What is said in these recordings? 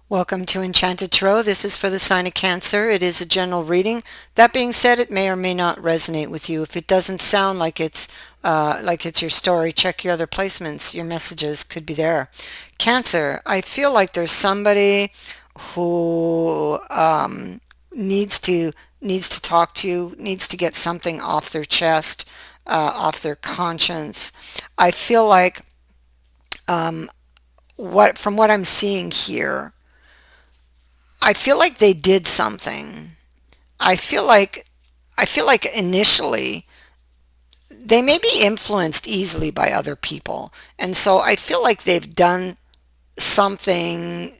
Welcome to Enchanted Tarot. This is for the sign of Cancer. It is a general reading. That being said, it may or may not resonate with you. If it doesn't sound like it's your story, check your other placements. Your messages could be there. Cancer, I feel like there's somebody who needs to talk to you, needs to get something off their chest, off their conscience. I feel like what from what I'm seeing here, I feel like they did something. I feel like I feel like initially they may be influenced easily by other people. And so I feel like they've done something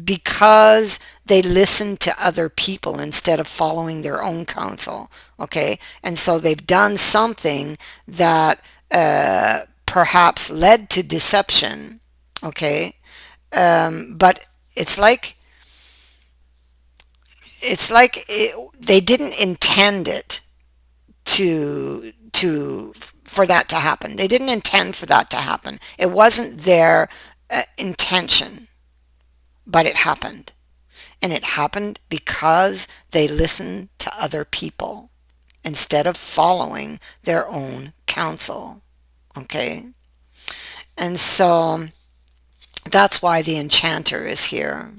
because they listened to other people instead of following their own counsel. Okay. And so they've done something that perhaps led to deception. Okay. But it's like they didn't intend it to for that to happen. They didn't intend for that to happen. It wasn't their intention, but it happened. And it happened because they listened to other people instead of following their own counsel. Okay? And so that's why the enchanter is here.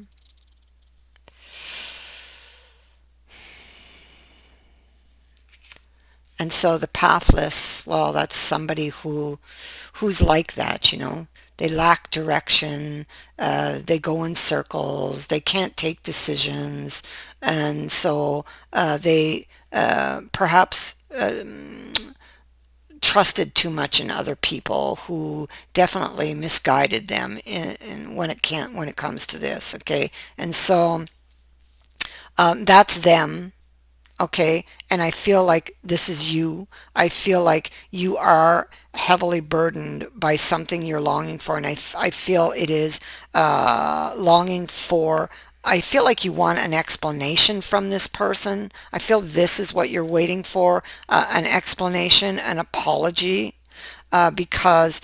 And so the pathless, well, that's somebody who's like that, you know. They lack direction. They go in circles. They can't take decisions, and so they perhaps trusted too much in other people who definitely misguided them in when it comes to this. Okay, and so that's them. Okay, and I feel like this is you. I feel like you are heavily burdened by something you're longing for, and I feel it is longing for. I feel like you want an explanation from this person. I feel this is what you're waiting for, an explanation, an apology, because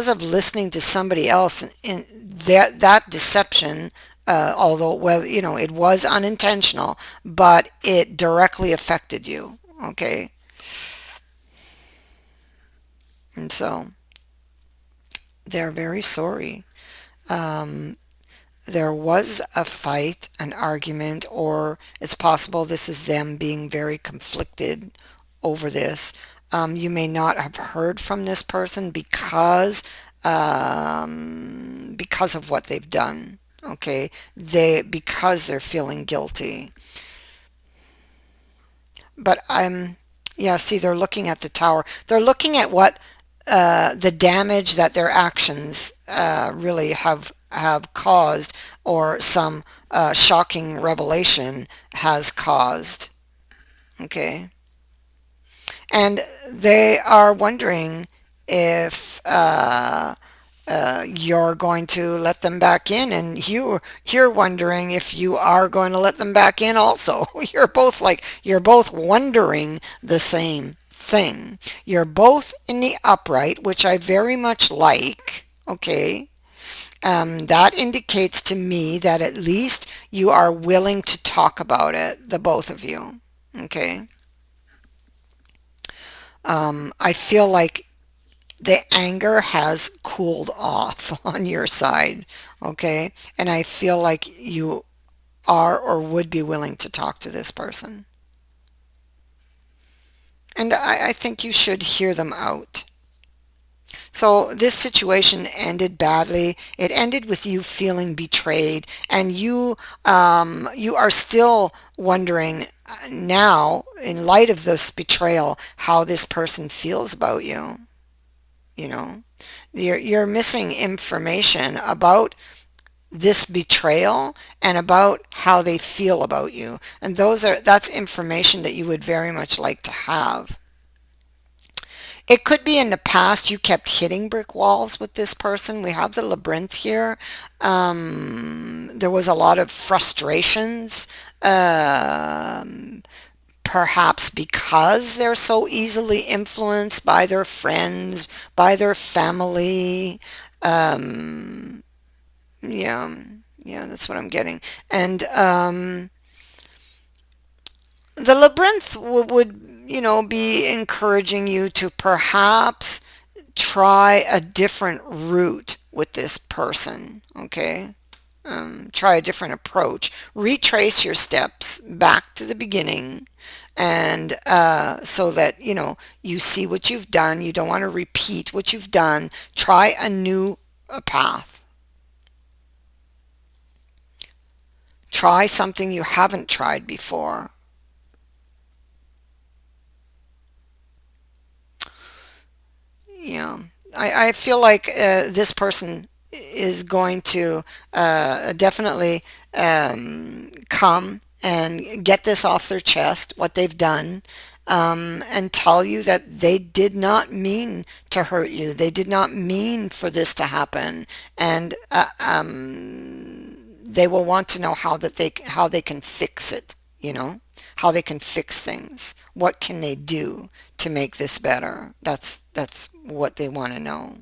of listening to somebody else and that deception, although well, you know, it was unintentional, but it directly affected you. Okay, and so they're very sorry. Um, there was a fight, an argument, or it's possible this is them being very conflicted over this. You may not have heard from this person because of what they've done. Okay, because they're feeling guilty. But yeah, see, they're looking at the tower. They're looking at what the damage that their actions really have caused, or some shocking revelation has caused. Okay, and they are wondering if you're going to let them back in, and you're wondering if you are going to let them back in also. You're both wondering the same thing. You're both in the upright, which I very much like. Okay, that indicates to me that at least you are willing to talk about it, the both of you. Okay, I feel like the anger has cooled off on your side, okay? And I feel like you are or would be willing to talk to this person. And I think you should hear them out. So this situation ended badly. It ended with you feeling betrayed, and you are still wondering now, in light of this betrayal, how this person feels about you. You know, you're missing information about this betrayal and about how they feel about you, and that's information that you would very much like to have. It could be in the past you kept hitting brick walls with this person. We have the labyrinth here. There was a lot of frustrations, um, perhaps because they're so easily influenced by their friends, by their family. Yeah, yeah, that's what I'm getting. And the labyrinth would, be encouraging you to perhaps try a different route with this person, okay? Try a different approach. Retrace your steps back to the beginning, and so that, you see what you've done. You don't want to repeat what you've done. Try a new path. Try something you haven't tried before. Yeah, I feel like this person is going to definitely come and get this off their chest, what they've done, and tell you that they did not mean to hurt you. They did not mean for this to happen, and they will want to know how they can fix it, how they can fix things. What can they do to make this better? That's what they want to know.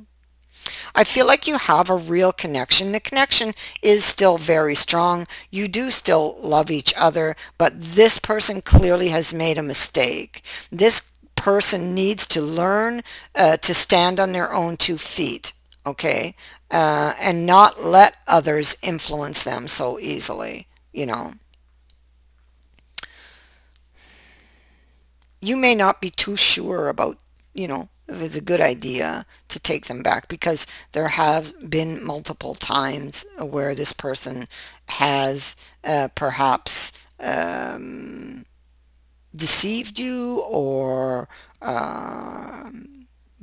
I feel like you have a real connection. The connection is still very strong. You do still love each other, but this person clearly has made a mistake. This person needs to learn to stand on their own 2 feet, okay? And not let others influence them so easily, you know. You may not be too sure about, if it's a good idea to take them back, because there have been multiple times where this person has perhaps deceived you or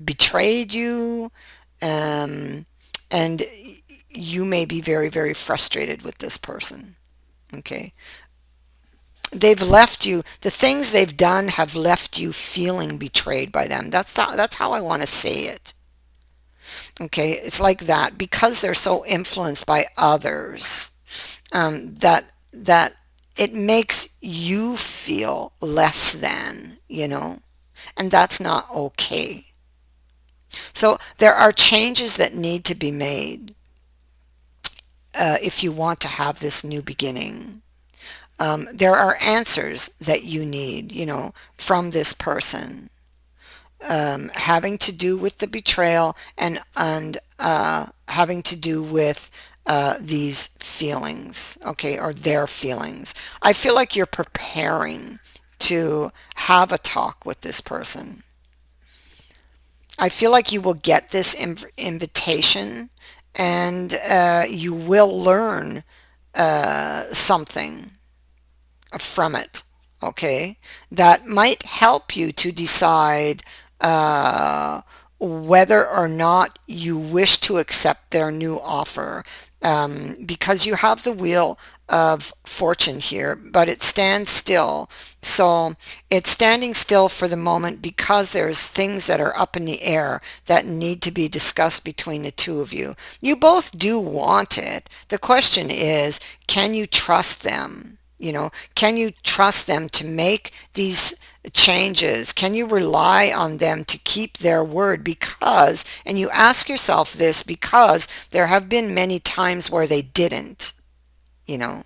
betrayed you, um, and you may be very, very frustrated with this person. Okay. They've left you, the things they've done have left you feeling betrayed by them. That's how I want to say it. Okay, it's like that because they're so influenced by others, that it makes you feel less than, and that's not okay. So there are changes that need to be made if you want to have this new beginning. There are answers that you need, from this person, having to do with the betrayal and having to do with these feelings, okay, or their feelings. I feel like you're preparing to have a talk with this person. I feel like you will get this invitation, and you will learn something from it, okay, that might help you to decide uh, whether or not you wish to accept their new offer, because you have the wheel of fortune here, but it stands still. So it's standing still for the moment because there's things that are up in the air that need to be discussed between the two of you. You both do want it. The question is, can you trust them? Can you trust them to make these changes? Can you rely on them to keep their word? Because, and you ask yourself this because there have been many times where they didn't, you know.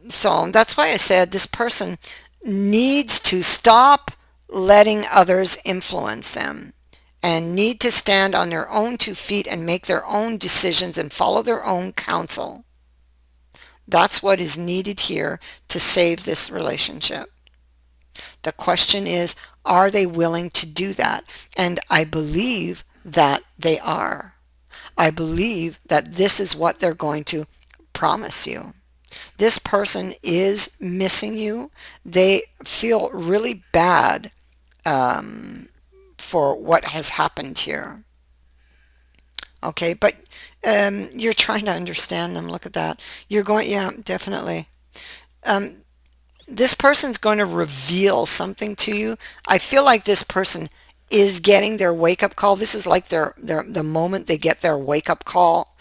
So that's why I said this person needs to stop letting others influence them and need to stand on their own 2 feet and make their own decisions and follow their own counsel. That's what is needed here to save this relationship. The question is, are they willing to do that? And I believe that they are. I believe that this is what they're going to promise you. This person is missing you. They feel really bad for what has happened here. Okay, but you're trying to understand them. Look at that. You're going, yeah, definitely. Um, this person's going to reveal something to you. I feel like this person is getting their wake-up call. This is like the moment they get their wake-up call.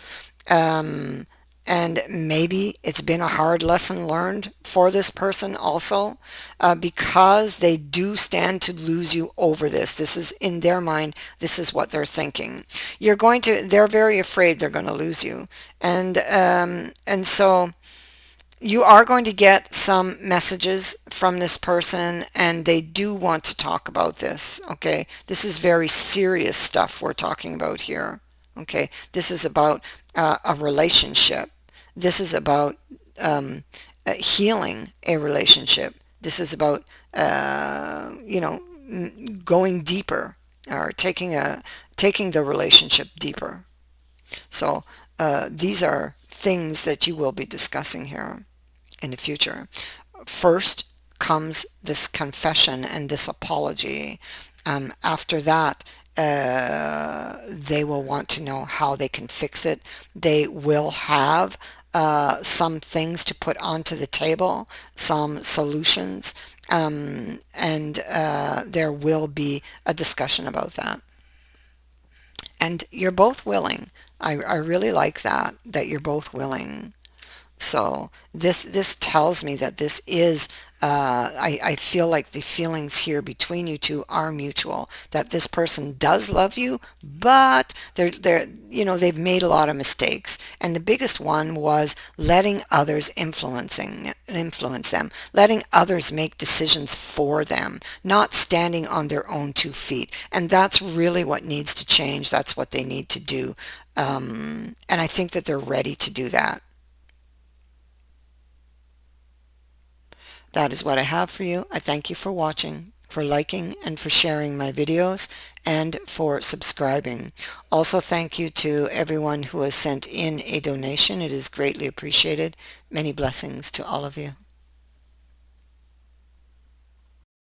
Um, And maybe it's been a hard lesson learned for this person also, because they do stand to lose you over this. This is in their mind. This is what they're thinking. They're very afraid they're going to lose you. And so you are going to get some messages from this person, and they do want to talk about this. Okay, this is very serious stuff we're talking about here. Okay, this is about a relationship. This is about healing a relationship. This is about going deeper, or taking the relationship deeper. So these are things that you will be discussing here in the future. First comes this confession and this apology. After that, they will want to know how they can fix it. They will have some things to put onto the table, some solutions, and there will be a discussion about that. And you're both willing. I really like that you're both willing. So this tells me that this is I feel like the feelings here between you two are mutual, that this person does love you, but they've made a lot of mistakes. And the biggest one was letting others influence them, letting others make decisions for them, not standing on their own 2 feet. And that's really what needs to change. That's what they need to do. And I think that they're ready to do that. That is what I have for you. I thank you for watching, for liking, and for sharing my videos, and for subscribing. Also, thank you to everyone who has sent in a donation. It is greatly appreciated. Many blessings to all of you.